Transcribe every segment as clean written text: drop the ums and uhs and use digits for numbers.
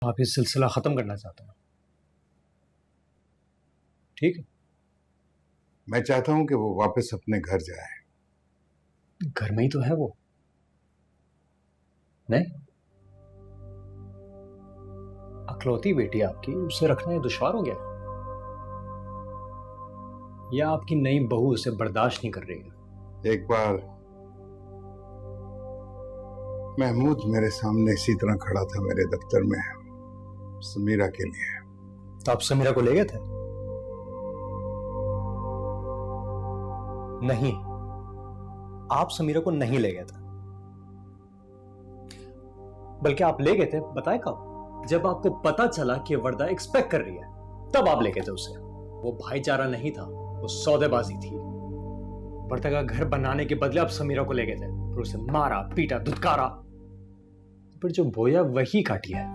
आप ये सिलसिला खत्म करना चाहते हैं, ठीक है? मैं चाहता हूं कि वो वापस अपने घर जाए। घर में ही तो है वो, नहीं? अकलौती बेटी आपकी, उसे रखना ये दुश्वार हो गया, या आपकी नई बहू उसे बर्दाश्त नहीं कर रही है? एक बार महमूद मेरे सामने इसी तरह खड़ा था मेरे दफ्तर में समीरा के लिए। तो आप समीरा को ले गए थे? नहीं, आप समीरा को नहीं ले गए थे, बल्कि आप ले गए थे, बताए कब? जब आपको पता चला कि वर्दा एक्सपेक्ट कर रही है, तब आप ले गए थे उसे। वो भाईचारा नहीं था, वो सौदेबाजी थी। वर्दा का घर बनाने के बदले आप समीरा को ले गए थे, फिर उसे मारा, पीटा, धुतकारा, पर जो बोया वही काटी है।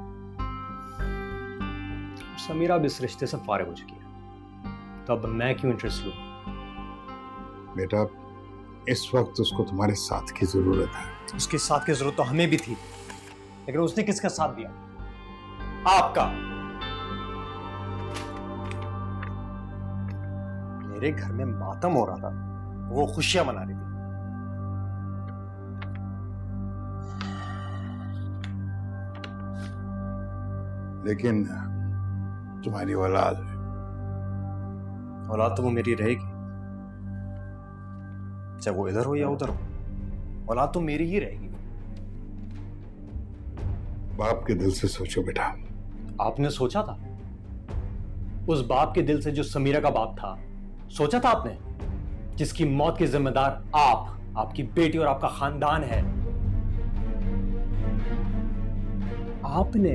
समीरा अब इस रिश्ते से फारिग हो चुकी है, तो अब मैं क्यों इंटरेस्ट लूं? बेटा, इस वक्त उसको तुम्हारे साथ की जरूरत है। उसके साथ की जरूरत तो हमें भी थी, लेकिन उसने किसका साथ दिया? आपका। मेरे घर में मातम हो रहा था, वो खुशियां मना रही थी। लेकिन तुम्हारी औलाद औलाद तो वो मेरी रहेगी, चाहे वो इधर हो या उधर हो, औलाद तो मेरी ही रहेगी। बाप के दिल से सोचो बेटा। आपने सोचा था? उस बाप के दिल से जो समीरा का बाप था, सोचा था आपने? जिसकी मौत के जिम्मेदार आप, आपकी बेटी और आपका खानदान है। आपने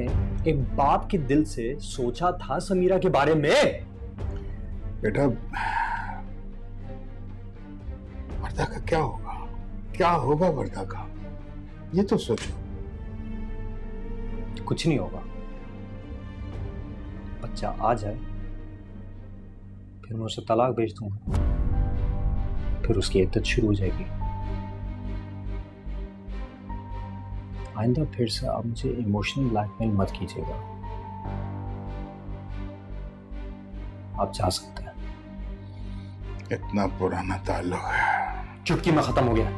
एक बाप के दिल से सोचा था समीरा के बारे में? बेटा, वर्दा का क्या होगा? क्या होगा वर्दा का? ये तो सोचो। कुछ नहीं होगा। बच्चा आ जाए, फिर मैं उसे तलाक भेज दूंगा, फिर उसकी इद्दत शुरू हो जाएगी। आइंदा फिर से आप मुझे इमोशनल ब्लैकमेल मत कीजिएगा। आप जा सकते हैं। इतना पुराना ताल्लुक है, चुटकी में खत्म हो गया।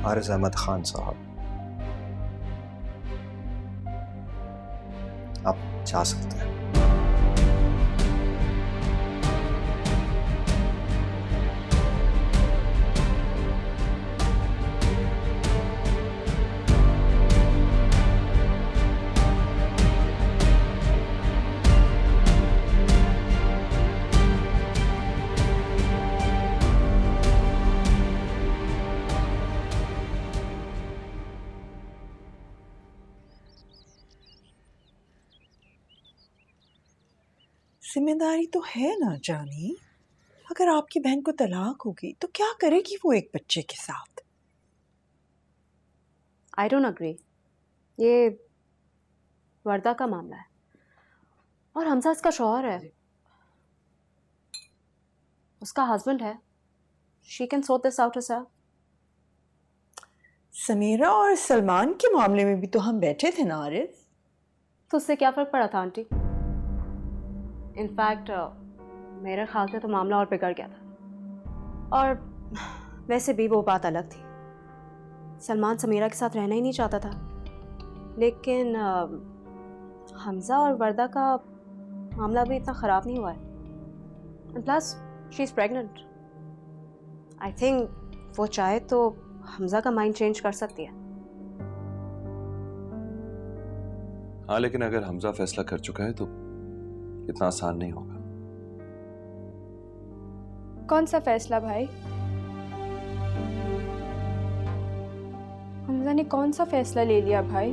हारिस अहमद खान साहब, आप जा सकते हैं। जिम्मेदारी तो है ना जानी। अगर आपकी बहन को तलाक होगी तो क्या करेगी वो एक बच्चे के साथ? I don't agree. ये वर्दा का मामला है और हमजा इसका शौहर है, उसका हस्बैंड है। She can sort this out herself। Sameera और सलमान के मामले में भी तो हम बैठे थे ना आरिफ। तो उससे क्या फ़र्क पड़ा था आंटी? इनफैक्ट मेरे ख्याल से तो मामला और बिगड़ गया था। और वैसे भी वो बात अलग थी। सलमान समीरा के साथ रहना ही नहीं चाहता था, लेकिन हमजा और वर्दा का मामला भी इतना ख़राब नहीं हुआ है। And plus she is pregnant. I think वो चाहे तो हमजा का माइंड चेंज कर सकती है। हाँ, लेकिन अगर हमजा फैसला कर चुका है तो इतना आसान नहीं होगा। कौन सा फैसला भाई? हमजा ने कौन सा फैसला ले लिया भाई?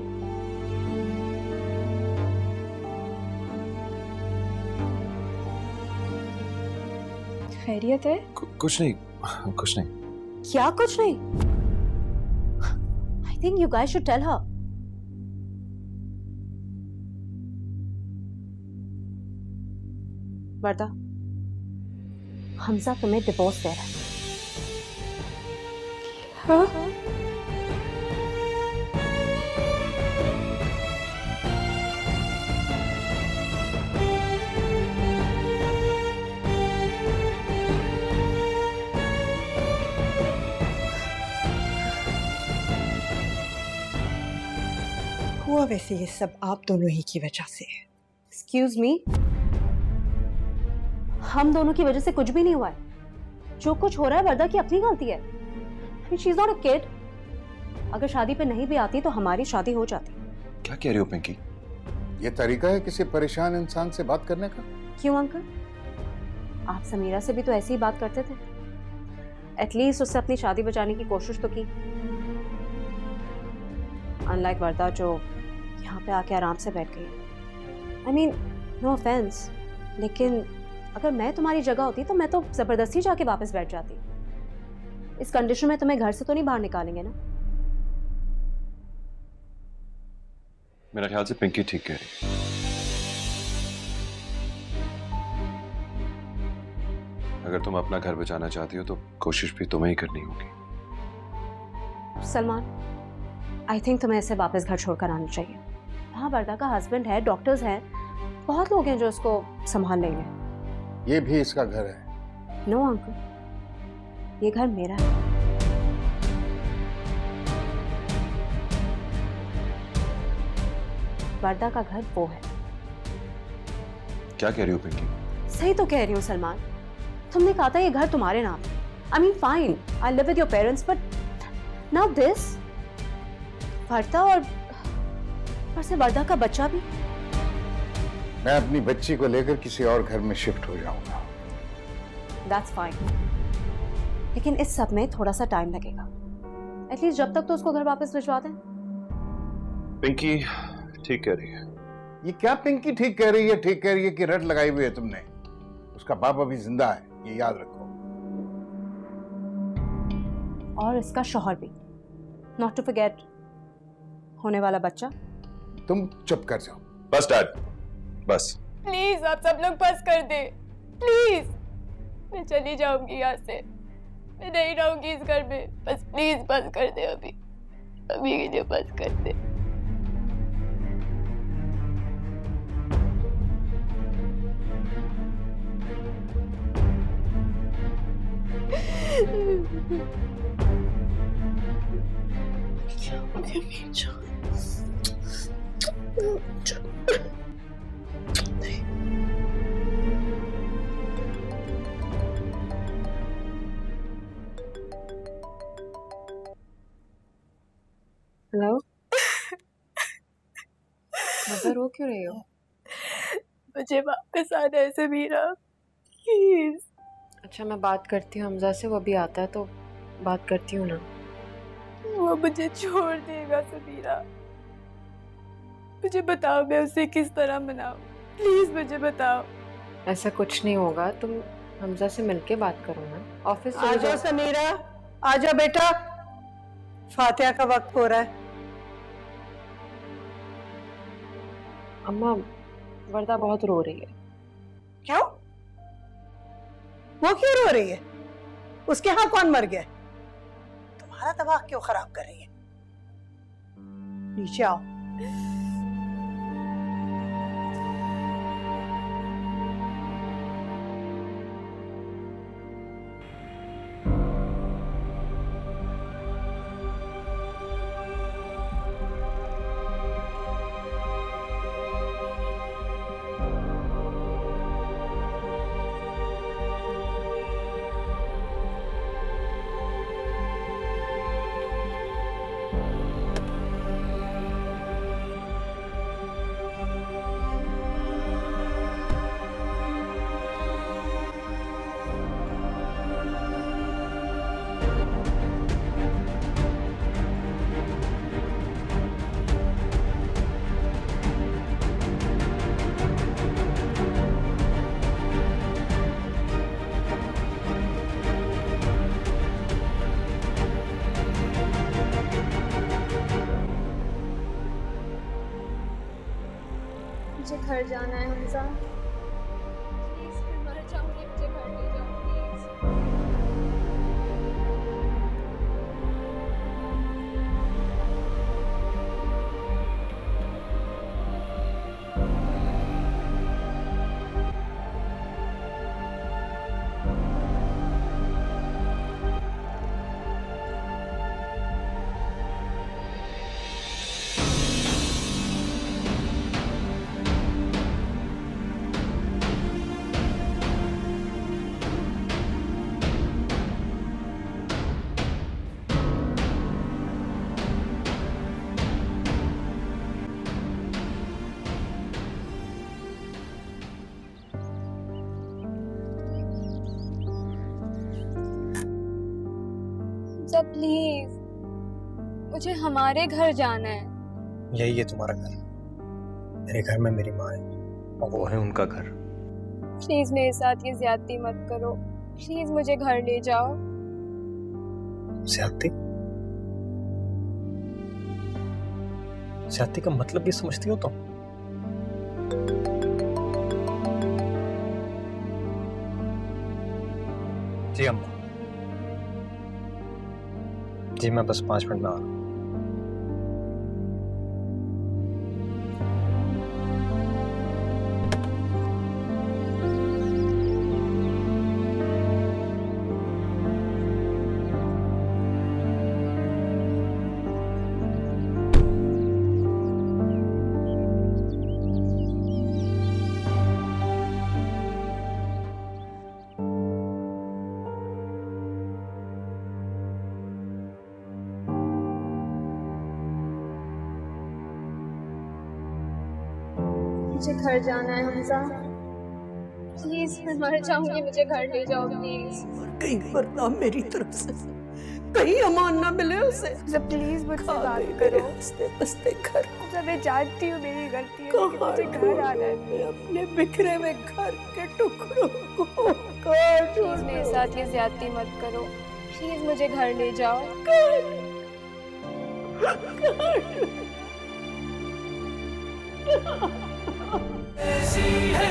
खैरियत है? कुछ नहीं, कुछ नहीं। क्या कुछ नहीं? I think you guys should tell her. Warda, Hamza तुम्हें डिवोर्स दे रहा है। हाँ? हुआ वैसे ये सब आप दोनों ही की वजह से है। एक्सक्यूज मी, हम दोनों की वजह से कुछ भी नहीं हुआ है। जो कुछ हो रहा है वर्दा की अपनी गलती है। She is not a kid. अगर शादी पे नहीं भी आती तो हमारी शादी हो जाती। क्या कह रही हो पिंकी? ये तरीका है किसी परेशान इंसान से बात करने का? क्यों अंकल, आप समीरा से भी तो ऐसे ही बात करते थे। एटलीस्ट उससे अपनी शादी बचाने की कोशिश तो की। अनलाइक वर्दा जो यहाँ पे आके आराम से बैठ गई। आई मीन नो ऑफेंस, लेकिन अगर मैं तुम्हारी जगह होती तो मैं तो जबरदस्ती जाके वापस बैठ जाती। इस कंडीशन में तुम्हें घर से तो नहीं बाहर निकालेंगे ना? मेरा ख्याल से पिंकी ठीक कह रही है। अगर तुम अपना घर बचाना चाहती हो तो कोशिश भी तुम्हें ही करनी होगी। सलमान, आई थिंक तुम्हें इसे वापस घर छोड़कर आना चाहिए। हाँ, वर्दा का हस्बैंड है, डॉक्टर्स हैं, बहुत लोग हैं जो इसको संभाल लेंगे। ये भी इसका घर है। नो अंकल, ये घर मेरा है। वर्दा का घर वो है। क्या कह रही हो पिंकी? सही तो कह रही हूँ सलमान। तुमने कहा था ये घर तुम्हारे नाम है। I mean fine, I live with your parents, but now this. Warda और से वर्दा का बच्चा भी। मैं अपनी बच्ची को लेकर किसी और घर में शिफ्ट हो जाऊंगा। दैट्स फाइन, लेकिन इस सब में थोड़ा सा टाइम लगेगा। एटलीस्ट जब तक तो उसको घर वापस भिजवा दें। पिंकी ठीक कह रही है। ये क्या पिंकी ठीक कह रही है, ठीक कह रही है कि रट लगाई हुई है तुमने? उसका बाप अभी जिंदा है, ये याद रखो। और इसका शौहर भी, नॉट टू फॉरगेट होने वाला बच्चा। तुम चुप कर जाओ। बस डैड, बस। प्लीज आप सब लोग बस कर दे, प्लीज। मैं चली जाऊंगी यहाँ से, मैं नहीं रहूंगी इस घर में। बस प्लीज बस कर दे, अभी के लिए बस कर दे। हेलो, मदर रो क्यों रही हो? मुझे वापस आना है समीरा, प्लीज। अच्छा, मैं बात करती हूँ हमजा से, वो भी आता है तो बात करती हूँ ना। वो मुझे छोड़ देगा समीरा। मुझे बताओ मैं उसे किस तरह मनाऊं, प्लीज मुझे बताओ। ऐसा कुछ नहीं होगा, तुम हमजा से मिलके बात करो ना। ऑफिस आ जाओ समीरा, आ जाओ बेटा, फातिहा का वक्त हो रहा है। अम्मा, वर्दा बहुत रो रही है। क्यों? वो क्यों रो रही है? उसके यहाँ कौन मर गया? तुम्हारा दिमाग क्यों खराब कर रही है? नीचे आओ। मुझे घर जाना है हमजा, प्लीज। मैं मर जाऊंगी, मुझे घर ले जाओ प्लीज। प्लीज, मुझे हमारे घर जाना है। यही है तुम्हारा घर। मेरे घर में मेरी माँ है और वो है उनका घर। प्लीज मेरे साथ ये ज्यादती मत करो, प्लीज मुझे घर ले जाओ। ज्यादती? ज्यादती का मतलब भी समझती हो तुम? जी अम्मा जी, मैं बस 5 मिनट में आ रहा हूँ। मुझे घर जाना है हमजा, प्लीज मैं मर जाऊंगी, मुझे घर ले जाओ प्लीज। कहीं वरना मेरी तरफ से कहीं अमान ना मिले उसे। प्लीज मुझसे बात मेरे करो। हंसते बसते घर को मैं जानती हूँ मेरी गलती है, लेकिन मुझे घर आना है। मैं अपने बिखरे हुए घर के टुकड़ों को प्लीज मेरे साथ ये ज्यादती मत करो, प्लीज मुझे घर ले जाओ। ऐसी है